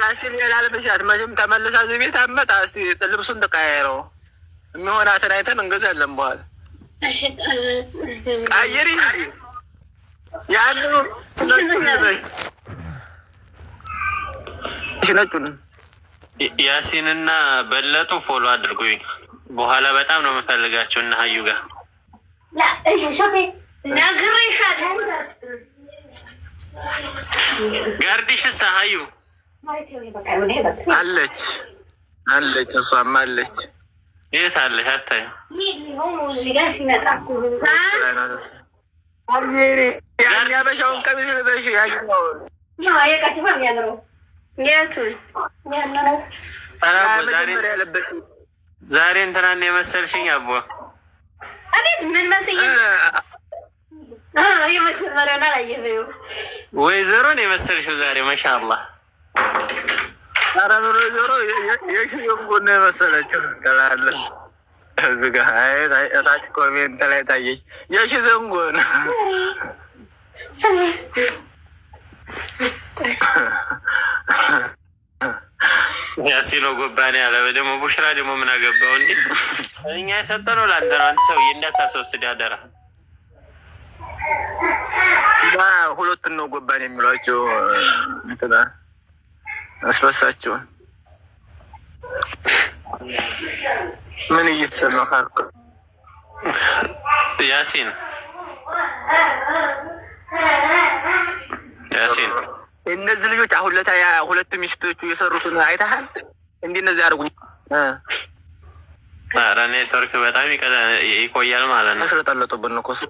ያችን ያላለበሻት መቼም ተመልሳ እዚህ ቤት አመጣ። እስቲ ልብሱን ተቀያየረው የሚሆናትን አይተን እንገዛለን። በኋላ ቀይሪ ያን ነጩን ያሲንና በለጡ ፎሎ አድርጉኝ። በኋላ በጣም ነው የምፈልጋቸው እና ሀዩ ጋር ጋርዲሽሳ ሀዩ አለች አለች፣ እሷም አለች። የት አለች? አታይም? ያን ያበሻውን ቀሚስ ልበሽ። ዛሬ እንትናን የመሰልሽኝ አቦ አቤት ምን መስዬ ወይዘሮን የመሰልሽው ዛሬ ማሻአላህ። ኧረ ዞሮ የሽንጎን የመሰለችው ትላለህ። እዚህ ጋር እታች ኮሜንት ላይ ታየች የሺ ዘንጎን ያሲኖ ጎባኔ ያለ ደግሞ ቡሽራ ደግሞ ምን አገባው እንዴ? እኛ የሰጠነው ለአንተ ነው። አንተ ሰውዬ እንዳታስወስድ ያደራ። ሁለቱን ነው ጎባኔ የሚሏቸው እንትና አስበሳቸው። ምን እየተመካከሩ ያሲን እነዚህ ልጆች አሁን ለታ ሁለት ሚስቶቹ የሰሩትን አይተሃል? እንዴ እነዚህ አድርጉኝ። ኧረ ኔትወርክ በጣም ይቆያል ማለት ነው። አሽረጠለጡብን እኮ እሱ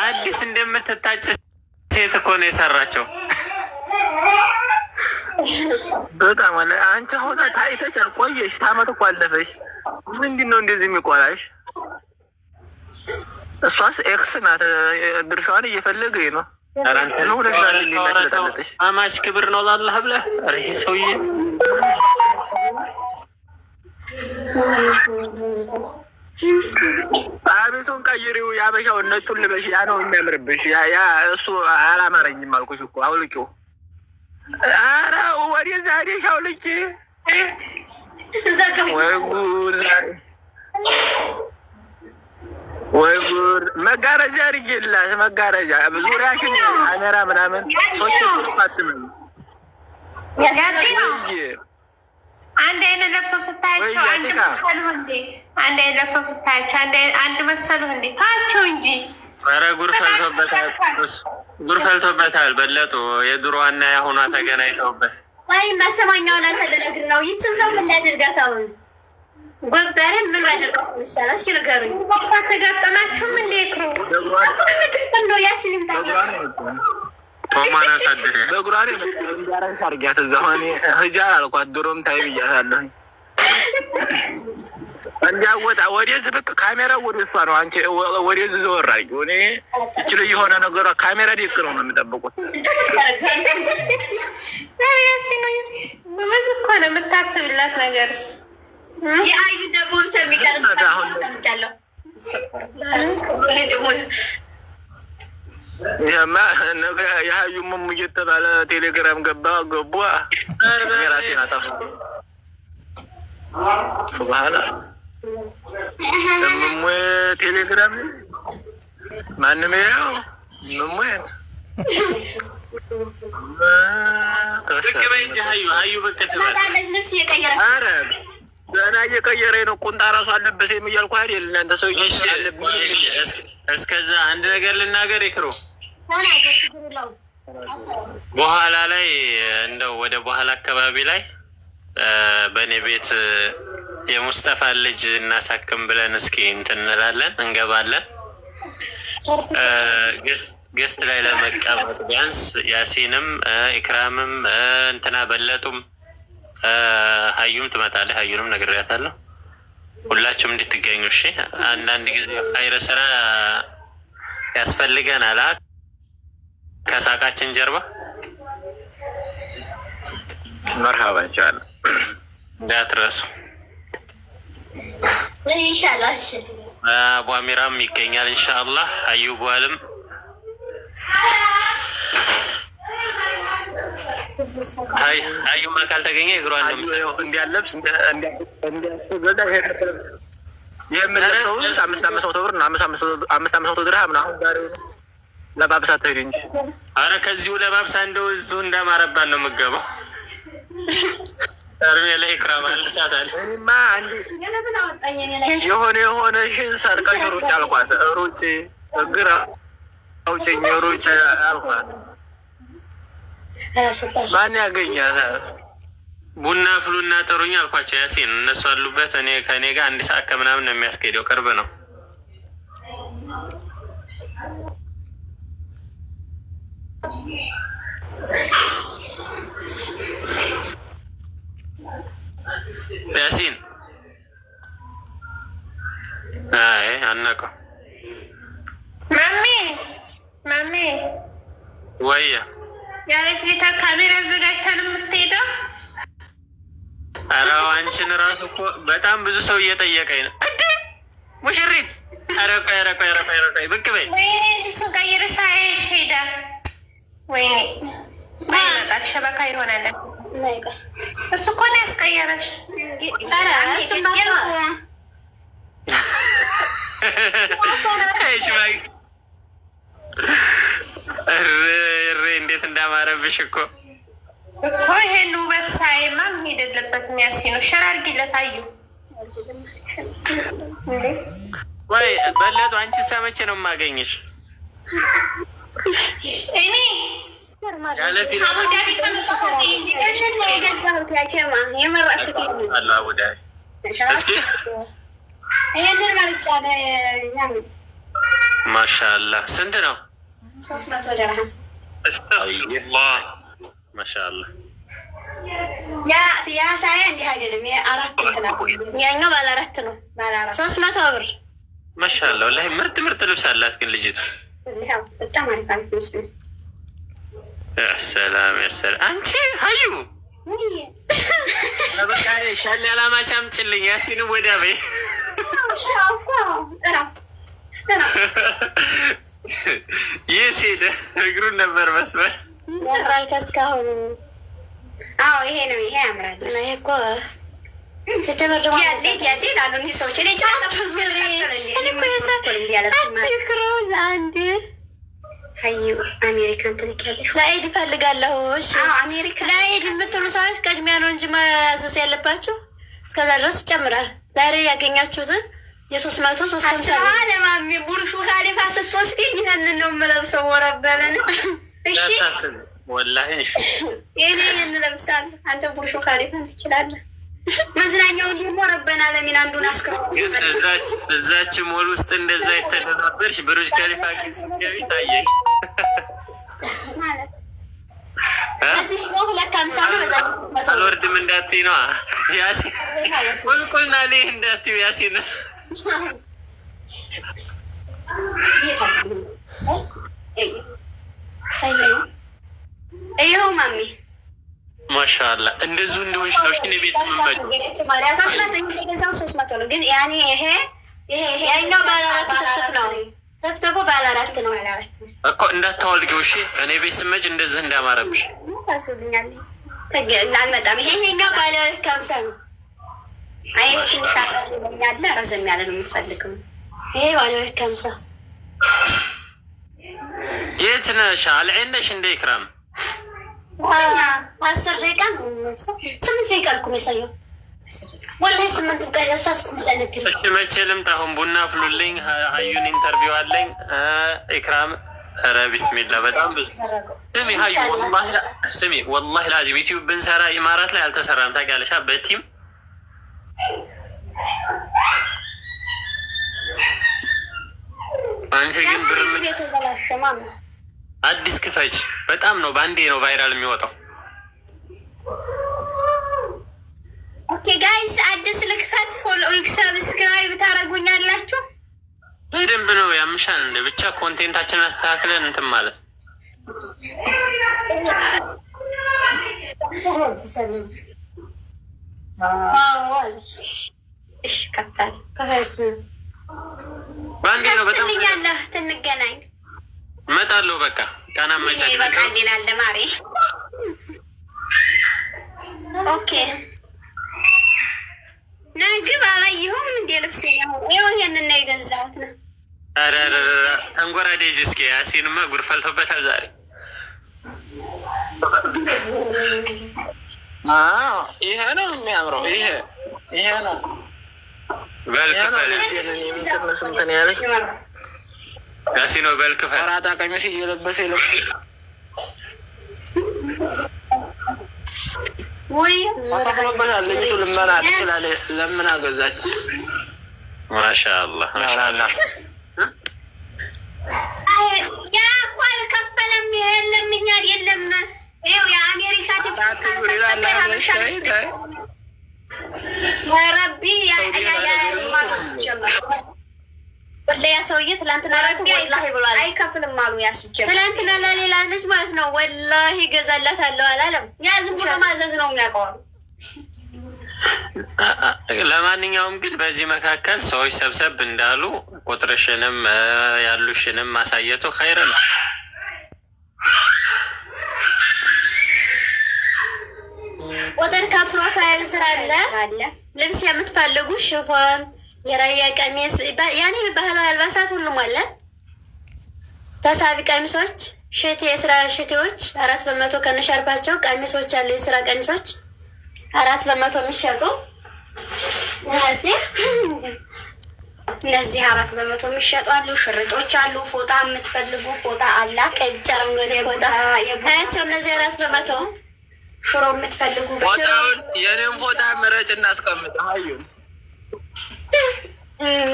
አዲስ እንደምትታጭ ሴት እኮ ነው የሰራቸው። በጣም አለ። አንቺ ሆነ ታይተሽ አልቆየሽ፣ ታመት እኮ አለፈሽ። ምንድን ነው እንደዚህ የሚቆላሽ? እሷስ ኤክስ ናት። ድርሻዋን እየፈለገኝ ነው። አማች ክብር ነው ላላህ ብለህ ይሄ ሰውዬ አቤቱን ቀይሪው። ያበሻውን ነጩን ልበሽ። ያ ነው የሚያምርብሽ። ያ እሱ አላማረኝም አልኩሽ እኮ አውልቂው። ኧረ ወዴት ዛሬሽ አውልቂ። ወይ ጉድ ዛሬ ወይ ጉድ። መጋረጃ አድርጌላት መጋረጃ ዙሪያሽን ካሜራ ምናምን ሶስት ፋትም አንድ አይነት ለብሰው ስታያቸው አንድ መሰሉ እንዴ? አንድ አይነት ለብሰው ስታያቸው አንድ መሰሉ እንዴ? ታቸው እንጂ። ኧረ ጉር ፈልቶበታል። በለጡ የድሮዋና የአሁኗ ተገናኝተውበት። ወይ ማሰማኛውን አንተ ልነግርህ ነው። ይችን ሰው ምን ላድርጋት አሁን? ጎበርን ምን ባደረጋት ይሻላል? እስኪ ንገሩኝ። ተጋጠማችሁም እንዴ? ክሩ ነው ያስልም ቶማን አሳድሬ በጉራኔ እንዲያረግሽ አድርጊያት። እዛ ሆኔ ህጃር አልኳት። ድሮም ታይ ብያታለሁ። እንዲያወጣ ወደዚህ ብቅ ካሜራ ወደ እሷ ነው። አንቺ ወደዚህ ዘወር አድርጊው። እኔ እችል የሆነ ነገሯ ካሜራ ዴክ ነው የሚጠብቁት። ብዙ እኮ ነው የምታስብላት ነገርስ። የአዩ ደግሞ ብቻ የሚቀርስ ተምጫለሁ። ይሄማ ነገ የሀዩ ሙሙ እየተባለ ቴሌግራም ገቡ። የራሴን አጠፋ። ሱብሃና ሙሙ ቴሌግራም ማንም ያው ሙሙ ልብስ እየቀየረ ገና እየቀየረኝ ነው። ቁንጣ ራሱ አለበሰኝ እያልኩ አይደል? እናንተ ሰው እስከዛ አንድ ነገር ልናገር ይክሩ። በኋላ ላይ እንደው ወደ በኋላ አካባቢ ላይ በእኔ ቤት የሙስጠፋ ልጅ እናሳክም ብለን እስኪ እንትን እንላለን፣ እንገባለን። ገስት ላይ ለመቀመጥ ቢያንስ ያሲንም ኢክራምም እንትና በለጡም ሀዩም ትመጣለህ። ሀዩንም ነግሬያታለሁ። ሁላችሁም እንድትገኙ እሺ። አንዳንድ ጊዜ ኸይረ ስራ ያስፈልገናል ከሳቃችን ጀርባ። መርሃባ ኢንሻአላህ እንዳትረሱ ኢንሻአላህ። አቡ አሚራም ይገኛል ኢንሻአላህ። ሀዩ ጓልም አዩማ ካልተገኘ እግሯን ነው እንዲያለብስ እንዲያገዛ የምለብሰው 500 ብር ነው። 500 ድርሃም ነው። አሁን ዛሬ ለባብሳ ትሄድ እንጂ አረ ከዚሁ ለባብሳ እንደው እዚሁ እንዳማረባን ነው የምገባው። እርሜ ላይ ኢክራም አልቻታል። እኔማ አንድ የሆነሽን ሰርቀሽ ሩጭ አልኳት። ሩጭ ግራ አውጭኝ ሩጭ አልኳት። ማን ያገኛታል? ቡና ፍሉና ጥሩኝ አልኳቸው። ያሲን እነሱ አሉበት። እኔ ከእኔ ጋር 1 ሰዓት ከምናምን ነው የሚያስኬደው። ቅርብ ነው። ያሲን አይ አናውቀው። ማሜ ወያ ያለ ፊታ ካሜራ ዘጋጅተን የምትሄደው? ኧረ አንቺን እራሱ እኮ በጣም ብዙ ሰው እየጠየቀኝ ነው። እንደ ሙሽሪት ኧረ ቆይ ብቅ በይ። ወይኔ ልብሱን ቀይረ ሳይሽ ሄዳ። ወይኔ ይመጣል ሸበካ ይሆናል። እሱ እኮ ነው ያስቀየረሽ። እሬ እንዴት እንዳማረብሽ እኮ ይሄን ውበት ሳይማ መሄድ የለበትም። ያሲኑ ሸር አድርጊለት። አዩ ወይ በለጡ አንቺ ሰመቼ ነው የማገኝሽ? እኔ አቡዳቢ ማሻአላህ ስንት ነው? 300 ድርሃም። ማሻአላህ ያ ታያ እንዲህ አይደለም። ያኛው ባለ 4 ነው። ባለ 300 ብር። ማሻአላህ ወላሂ ምርጥ ልብስ አላት ግን ልጅቱ በጣም አሪፍ ነው። ሰላም አንቺ ሀዩ በቃ ሻል ያላማች አምጪልኝ። ያሲን ወዳ በይ የት ሄደ? እግሩን ነበር መስበር ያምራል። ከስካሁን ይሄ ነው። ይሄ ያምራል። ይሄ እኮ ስትበርደው ያዴ ላሉ ሰዎች ሀዩ አሜሪካን ትልኪያለሽ? ለኢድ እፈልጋለሁ። እሺ አሜሪካ ለኢድ የምትሉ ሰዎች ቅድሚያ ነው እንጂ ማዘዝ ያለባችሁ። እስከዛ ድረስ ይጨምራል። ዛሬ ያገኛችሁትን የ300 350 ለማሚ ቡርሹ ካሊፋ ስትወስድኝ ይህንን ነው የምለብሰው። ወረበለን እሺ ወላሂ እሺ እኔ እንለብሳለሁ። አንተ ቡርሹ ካሊፋን ትችላለህ። መዝናኛውን ደግሞ ረበና ለሚን አንዱን አስከው እዛች ሞል ውስጥ እንደዛ የተደናበርሽ ብሩጅ ካሊፋ ግን ስትገቢ ታየሽ ማለት እዚህ ነው። 250 ነው። በዛ አልወርድም እንዳትዪ ነዋ ያሲን። ቁልቁልና ላይ እንዳትዪ ያሲን። ይኸው ማሚ ማሻአላህ እንደዚሁ እንደሆንሽ ነው። እሺ ቤት መንባጭ 300 ነው። ግን ያኔ ይሄ ያኛው ባለ 4 ተፍተፍ ነው። ተፍተፉ ባለ 4 ነው እኮ እንዳታወልጊው። እሺ እኔ ቤት ስመጭ እንደዚህ እንዳማረብሽ ታስብኛል። አልመጣም። ይሄኛው ባለ 50 ነው። አይ ትንሽ ያለ ረዘም ያለ ነው የምፈልገው። ይሄ ባለ 50 የት ነሽ? አልዐይነሽ እንደ ኢክራም 10 ደቂቃ 8 ደቂቃ እኮ የሚያሳየው ወላሂ 8 ደቂቃ። እሷ ስትመጣ እሺ መቼ ልምጣ? አሁን ቡና ፍሉልኝ። ሀዩን ኢንተርቪው አለኝ። ኢክራም ኧረ ቢስሚላ በጣም ብዙ ስሚ ሀዩ ስሚ ወላሂ ላዚም ዩቲዩብ ብንሰራ ኢማራት ላይ አልተሰራም ታውቂያለሽ። በቲም አንቺ ግን ብር አዲስ ክፈች። በጣም ነው በአንዴ ነው ቫይራል የሚወጣው። ኦኬ ጋይስ አዲስ ልክፈት። ፎሎ ሰብስክራይብ ታደርጉኛላችሁ? በደንብ ነው ያምሻል። እንደ ብቻ ኮንቴንታችንን አስተካክለን እንትን ማለት በአንዴ ነው። በጣም ትንገናኝ እመጣለሁ። በቃ ቃና መቻች በቃ ሌላለ ማሬ ኦኬ ነግብ አላየሁም እንደ ልብስ ነው። ይሄንን ነው የገዛሁት ነው። ኧረ ተንጎራዴጅ እስኪ ያሲንማ ጉድ ፈልቶበታል ዛሬ። ይሄ ነው የሚያምረው። ይሄ ነው በልክፈል ያሲኖ በልክፈል አራጣ ቀሚስ እየለበሰ ወይ ተፈቅሎበታል። ልጅቱ ልመና ትችላለች። ለምን አገዛች? ማሻአላህ ማሻአላህ። ያ እኮ አልከፈለም። የለም እኛ የለም። ይኸው የአሜሪካ ረቢ ያ ሰውዬ ትላንትና ራሱ ወላሂ ብሏል አይከፍልም አሉ። ያስጀምር ትላንትና ለሌላ ልጅ ማለት ነው ወላሂ ገዛላታለሁ አላለም። ያ ዝም ብሎ ማዘዝ ነው የሚያውቀው። ለማንኛውም ግን በዚህ መካከል ሰዎች ሰብሰብ እንዳሉ ቁጥርሽንም ያሉሽንም ማሳየቱ ኸይር ነው። ቁጥር ከፕሮፋይል ስራ አለ። ልብስ የምትፈልጉ ሽፎን፣ የራያ ቀሚስ፣ ያኔ ባህላዊ አልባሳት ሁሉም አለ። ተሳቢ ቀሚሶች፣ ሽቴ፣ የስራ ሽቴዎች 4% ከነሻርባቸው ቀሚሶች አሉ። የስራ ቀሚሶች 4% የሚሸጡ እነዚህ 4% የሚሸጡ አሉ። ሽርጦች አሉ። ፎጣ የምትፈልጉ ፎጣ አለ። ቀይ ብቻ ረንጓዴ ፎጣ ታያቸው። እነዚህ 4% ሽሮ የምትፈልጉ ፎጣውን የኔም ፎጣ ምረጭ እናስቀምጥ። ሀዩን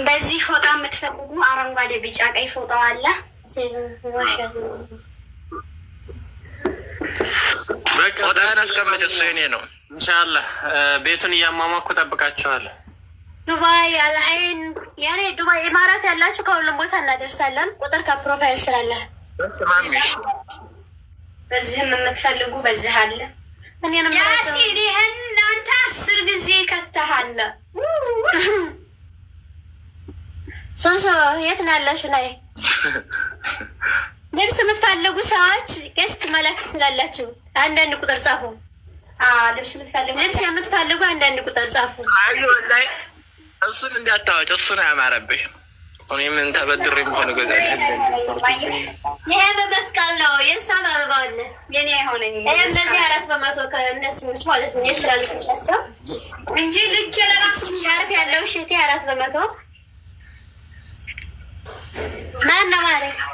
በዚህ ፎጣ የምትፈልጉ አረንጓዴ፣ ቢጫ፣ ቀይ ፎጣው አለ። ፎጣን አስቀምጥ። እሱ የኔ ነው። ኢንሻአላህ ቤቱን እያሟሟኩ ጠብቃችኋለሁ። ዱባይ አልአይን ያኔ ዱባይ ኢማራት ያላችሁ ከሁሉም ቦታ እናደርሳለን። ቁጥር ከፕሮፋይል ስላለ በዚህም የምትፈልጉ በዚህ አለ። ያሲን ይህን እናንተ 10 ጊዜ ከተሃለ ሶሶ የት ነው ያላችሁ? ላይ ልብስ የምትፈልጉ ሰዎች ገስት መላክ ትችላላችሁ። አንዳንድ ቁጥር ጻፉ። ልብስ የምትፈልጉ አንዳንድ ቁጥር ጻፉ። አዩ ላይ እሱን እንዳታወጭ። እሱ ነው ያማረብሽ። እኔ ምን ተበድሬ ሆነ ገዛች። ይሄ በመስቀል ነው። የእሷ አበባ አለ። የኔ አይሆነኝ። እነዚህ 4% ከእነሱኞች ማለት ነው የስራ ልብሶች ናቸው እንጂ ልክ ለራሱ ሻርፕ ያለው ሽቴ 4% ማን ነው ማለት ነው።